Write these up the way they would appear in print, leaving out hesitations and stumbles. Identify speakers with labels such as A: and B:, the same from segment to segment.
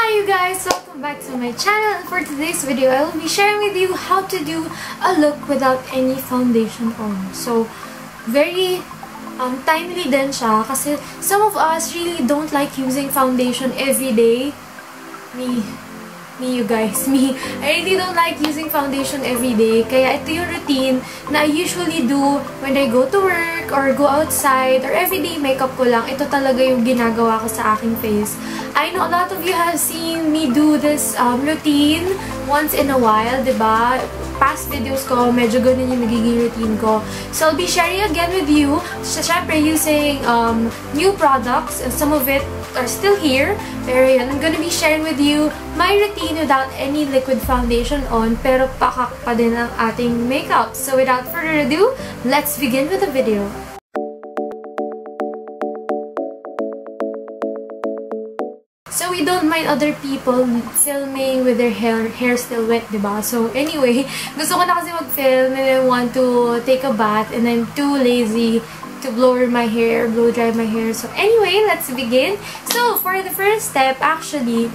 A: Hi you guys! Welcome back to my channel, and for today's video, I will be sharing with you how to do a look without any foundation on. So, very timely din siya kasi some of us really don't like using foundation every day. Me, you guys. I really don't like using foundation every day. Kaya ito yung routine na I usually do when I go to work or go outside or everyday makeup ko lang. Ito talaga yung ginagawa ko sa aking face. I know a lot of you have seen me do this routine once in a while, diba? Past videos ko, medyo ganun yung nagiging routine ko. So, I'll be sharing again with you. Syempre, using new products. Some of it are still here. Pero yun, I'm gonna be sharing with you my routine without any liquid foundation on. Pero pakak pa din ang ating makeup. So, without further ado, let's begin with the video. So, we don't mind other people filming with their hair still wet, diba? So, anyway, gusto ko na kasi mag-film and I want to take a bath and I'm too lazy to blow my hair, blow dry my hair. So, anyway, let's begin. So, for the first step, actually,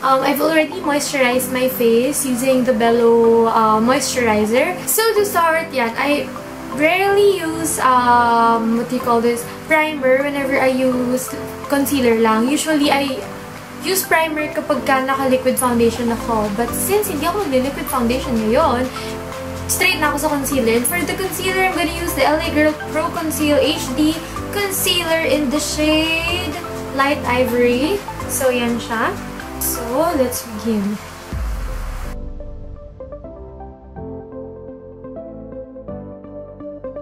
A: I've already moisturized my face using the Bello moisturizer. So, to start, yan, I rarely use, what do you call this, primer whenever I use concealer lang. Usually, I use primer kapag ka naka-liquid foundation ako. But since hindi ako mag-liquid foundation ngayon, straight na ako sa concealer. And for the concealer, I'm gonna use the LA Girl Pro Conceal HD Concealer in the shade Light Ivory. So, yan siya. So, let's begin.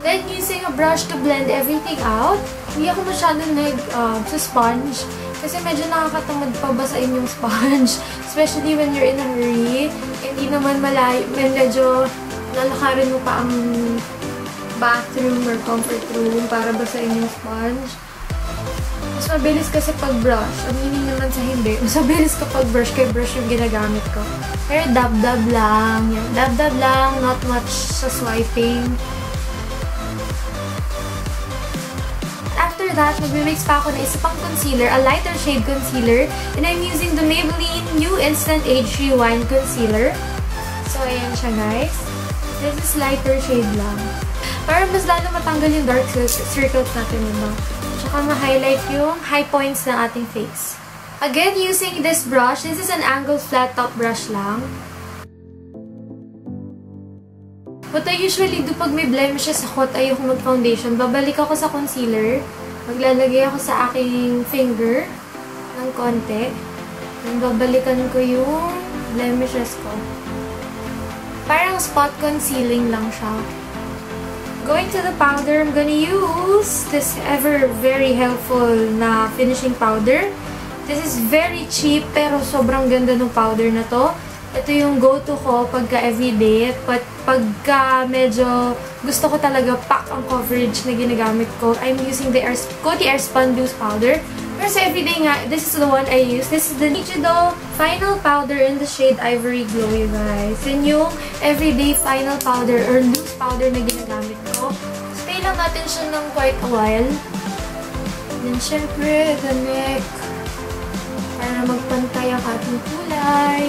A: Then, using a brush to blend everything out. Hindi ako masyadong sa sponge. Kasi medyo nakakatamad pa basain yung sponge. Especially when you're in a hurry. Hindi naman malayo. Medyo lalakarin mo pa ang bathroom or comfort room para basain yung sponge. Mas mabilis kasi pag-brush. Aminin naman sa hindi. Mas mabilis kapag brush. Kaya brush yung ginagamit ko. Pero dab-dab lang. Yan. Dab-dab lang. Not much sa swiping. After that, mag-mix pa ako na isa pang concealer, a lighter shade concealer. And I'm using the Maybelline New Instant Age Rewind Concealer. So, ayan siya, guys. This is lighter shade lang. Para mas lalo matanggal yung dark circles natin, diba? Tsaka ma-highlight yung high points ng ating face. Again, using this brush, this is an angled flat top brush lang. What I usually do pag may blemishes ako at ayoko mag-foundation, babalik ako sa concealer. Maglalagay ako sa aking finger ng konti. And babalikan ko yung blemishes ko. Parang spot concealing lang siya. Going to the powder, I'm gonna use this ever very helpful na finishing powder. This is very cheap pero sobrang ganda ng powder na to. Ito yung go-to ko pagka everyday. Pagka medyo gusto ko talaga pack ang coverage na ginagamit ko, I'm using the Coty Airspun Loose Powder. Pero sa everyday nga, this is the one I use. This is the Nichido Final Powder in the shade Ivory Glow, you guys. Yan yung everyday final powder or loose powder na ginagamit ko. Stay lang natin siya ng quite a while. Then, syempre, the neck. Para magpantay ang ating kulay.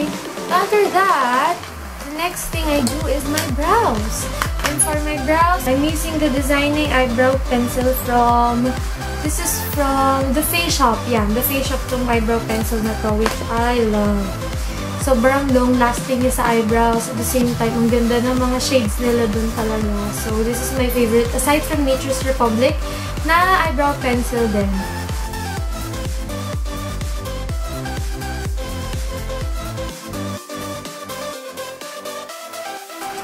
A: After that, the next thing I do is my brows. And for my brows, I'm using the Designing Eyebrow Pencil from... This is from the Face Shop. Yeah, the Face Shop tong eyebrow pencil na to, which I love. Sobrang long-lasting niya sa eyebrows. At the same time, ang ganda ng mga shades nila dun talaga. So, this is my favorite. Aside from Nature's Republic, na eyebrow pencil din.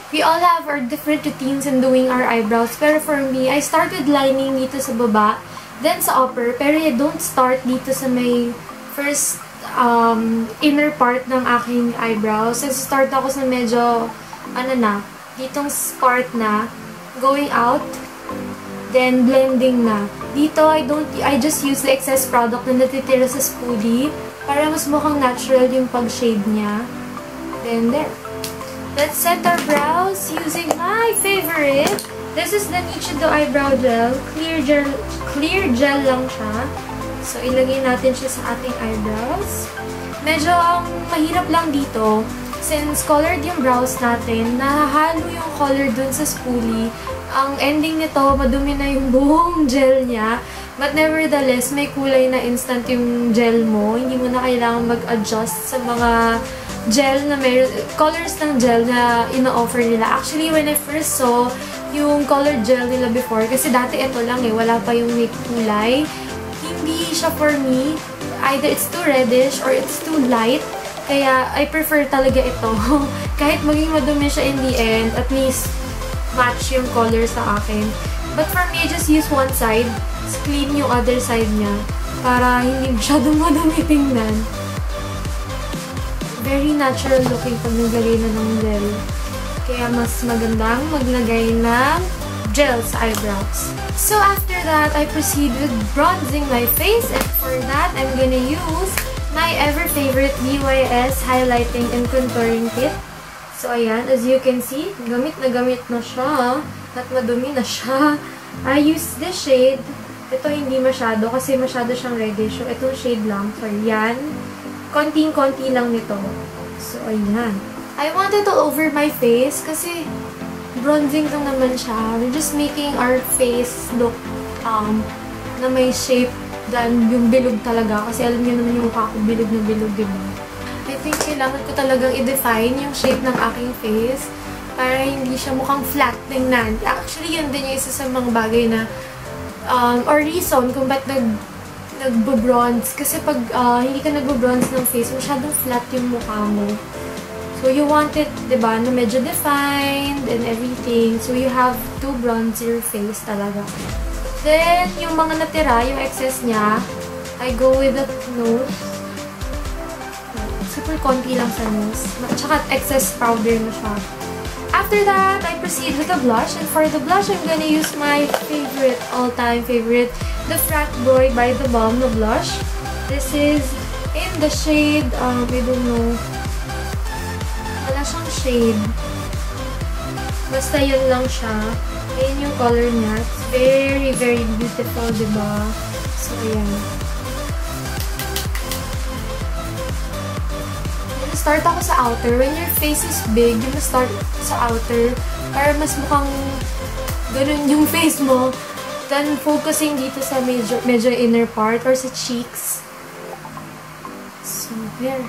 A: We all have our different routines in doing our eyebrows. Pero for me, I started lining dito sa baba, then sa upper. Pero I don't start dito sa may first inner part ng aking eyebrows. So, start ako sa medyo, ditong part na, going out, then blending na. Dito, I just use the excess product na natitira sa spoolie para mas mukhang natural yung pag-shade niya. Then, there. Let's set our brows using my favorite. This is the Nichido Eyebrow Gel. Clear gel lang siya. So, ilagay natin siya sa ating eyebrows. Medyo mahirap lang dito. Since colored yung brows natin, nahahalo yung color dun sa spoolie. Ang ending nito, madumi na yung buong gel niya. But nevertheless, may kulay na instant yung gel mo. Hindi mo na kailangan mag-adjust sa mga gel na colors ng gel na ino-offer nila. Actually, when I first saw yung colored gel nila before, kasi dati ito lang wala pa yung may kulay. Hindi siya for me. Either it's too reddish or it's too light. Kaya, I prefer talaga ito. Kahit maging madumi siya in the end, at least match yung color sa akin. But for me, I just use one side. Clean yung other side niya. Para hindi masyadong madumi tingnan. Very natural looking pag naglagay na ng gel. Kaya mas magandang maglagay ng gel sa eyebrows. So after that, I proceed with bronzing my face. And for that, I'm gonna use my ever-favorite BYS Highlighting and Contouring Kit. So, ayan. As you can see, gamit na siya. At madumi na siya. I use this shade. Ito hindi masyado kasi masyado siyang reddish. So, itong shade lang. So, ayan. Konting-konti lang nito. So, ayan. I want it all over my face kasi bronzing lang naman siya. We're just making our face look na may shape than yung bilog talaga. Kasi alam niyo naman yung mukha ko, bilog na bilog, diba? I think kailangan ko talagang i-define yung shape ng aking face para hindi siya mukhang flat tingnan. Actually, yun din yung isa sa mga bagay na or reason kung ba't nagbo-bronze. Kasi pag hindi ka nagbo-bronze ng face, masyadong flat yung mukha mo. So, you want it, diba, na medyo defined and everything. So, you have to bronze your face talaga. Then, yung mga natira, yung excess niya, I go with the nose. Super konti lang sa nose. Tsaka excess powder na siya. After that, I proceed with the blush. And for the blush, I'm gonna use my favorite, all-time favorite, the FratBoy by the Balm na blush. This is in the shade, I don't know. Wala siyang shade. Basta yun lang siya. Ayan yung color niya. It's very, very beautiful, diba? So, ayan. Start ako sa outer. When your face is big, you must start sa outer para mas mukhang ganun yung face mo. Then, focusing dito sa medyo inner part or sa cheeks. So, there.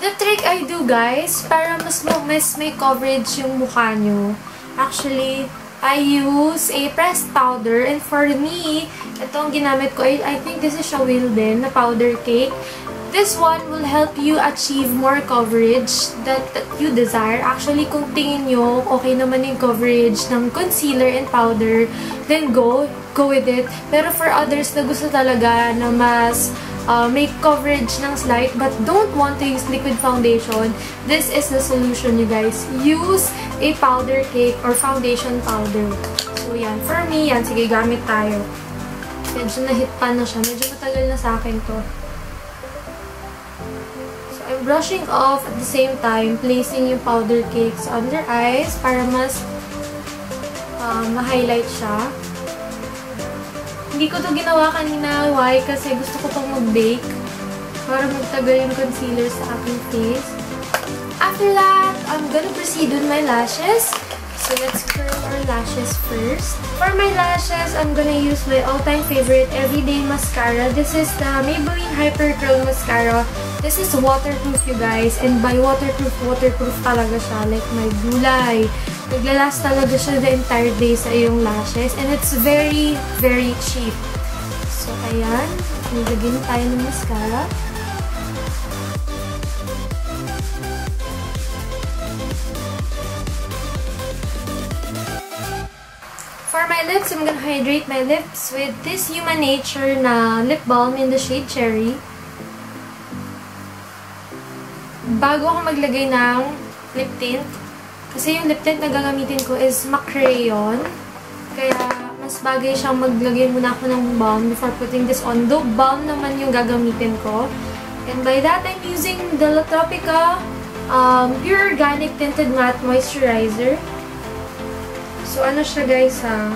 A: The trick I do, guys, para mas may coverage yung mukha nyo. Actually, I use a pressed powder. And for me, itong ginamit ko, I think this is Shawill din, na powder cake. This one will help you achieve more coverage that you desire. Actually, kung tingin nyo, okay naman yung coverage ng concealer and powder, then go with it. Pero for others na gusto talaga na mas make coverage ng slight but don't want to use liquid foundation, this is the solution, you guys. Use a powder cake or foundation powder. So, yan. For me, yan. Sige, gamit tayo. Medyo na-hit pa na siya. Medyo matagal na sa akin to. So, I'm brushing off at the same time, placing yung powder cake sa under eyes para mas ma-highlight siya. Hindi ko to ginawa kanina. Why? Kasi gusto ko pang mag-bake para magtagal yung concealer sa aking face. After that, I'm gonna proceed with my lashes. So, let's curl our lashes first. For my lashes, I'm gonna use my all-time favorite everyday mascara. This is the Maybelline Hyper Curl Mascara. This is waterproof, you guys. And by waterproof talaga siya. Like my gulay. Naglalast talaga siya the entire day sa iyong lashes. And it's very, very cheap. So, ayan. Nilagyan tayo ng mascara. For my lips, I'm gonna hydrate my lips with this Human Nature na lip balm in the shade Cherry. Bago ako maglagay ng lip tint, kasi yung lip tint na gagamitin ko is MAC Crayon. Kaya, mas bagay siyang maglagay muna ako ng balm before putting this on. Though, balm naman yung gagamitin ko. And by that, I'm using the La Tropica Pure Organic Tinted Matte Moisturizer. So, ano siya, guys, ha?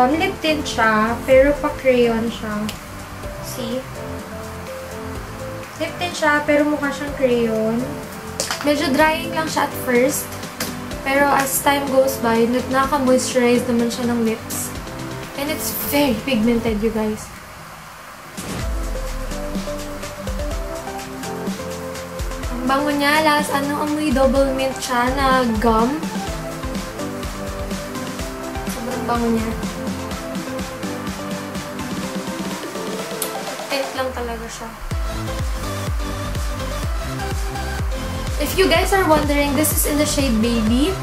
A: Lip tint siya, pero pa-crayon siya. So, See? Lip tint siya, pero mukha siyang crayon. Medyo drying lang siya at first. Pero as time goes by, nakaka-moisturize naman siya ng lips. And it's very pigmented, you guys. Ang bango niya, last amoy double mint siya na gum. Sobrang bango niya. Tint lang talaga siya. If you guys are wondering, this is in the shade Baby.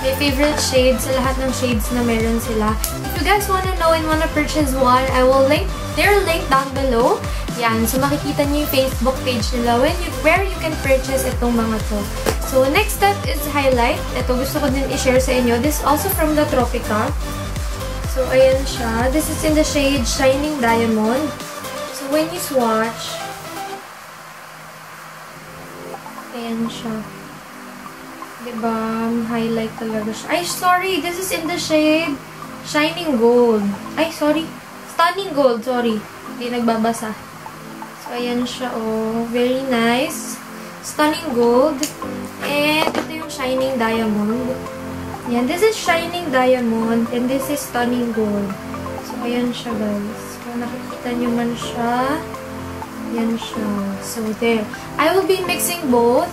A: My favorite shade sa lahat ng shades na meron sila. If you guys wanna know and wanna purchase one, I will link their link down below. Yan. So, makikita niyo yung Facebook page nila where you can purchase itong mga to. So, next step is highlight. Ito, gusto ko din i-share sa inyo. This is also from the Tropica. So, ayan siya. This is in the shade Shining Diamond. So, when you swatch, ayan siya. Diba? Highlight talaga siya. Ay, sorry! This is in the shade Shining Gold. Ay, sorry. Stunning Gold, sorry. Hindi nagbabasa. So, ayan siya, oh. Very nice. Stunning Gold. And ito yung Shining Diamond. Ayan. This is Shining Diamond. And this is Stunning Gold. So, ayan siya, guys. Kung nakikita nyo man siya, yan siya. So, there. I will be mixing both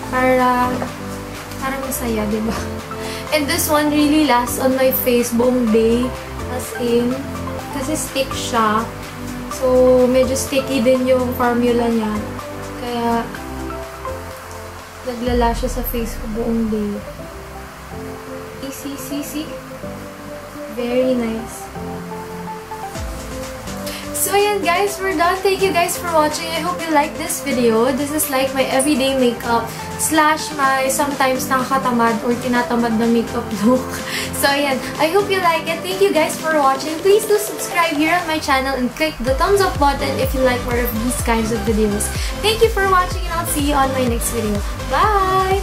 A: para masaya, diba? And this one really lasts on my face buong day. As in, kasi stick siya. So, medyo sticky din yung formula niya. Kaya, naglala siya sa face ko buong day. See? Very nice. So, ayan guys, we're done. Thank you guys for watching. I hope you liked this video. This is like my everyday makeup / my sometimes nakakatamad or tinatamad na makeup look. So, ayan. I hope you like it. Thank you guys for watching. Please do subscribe here on my channel and click the thumbs up button if you like more of these kinds of videos. Thank you for watching and I'll see you on my next video. Bye!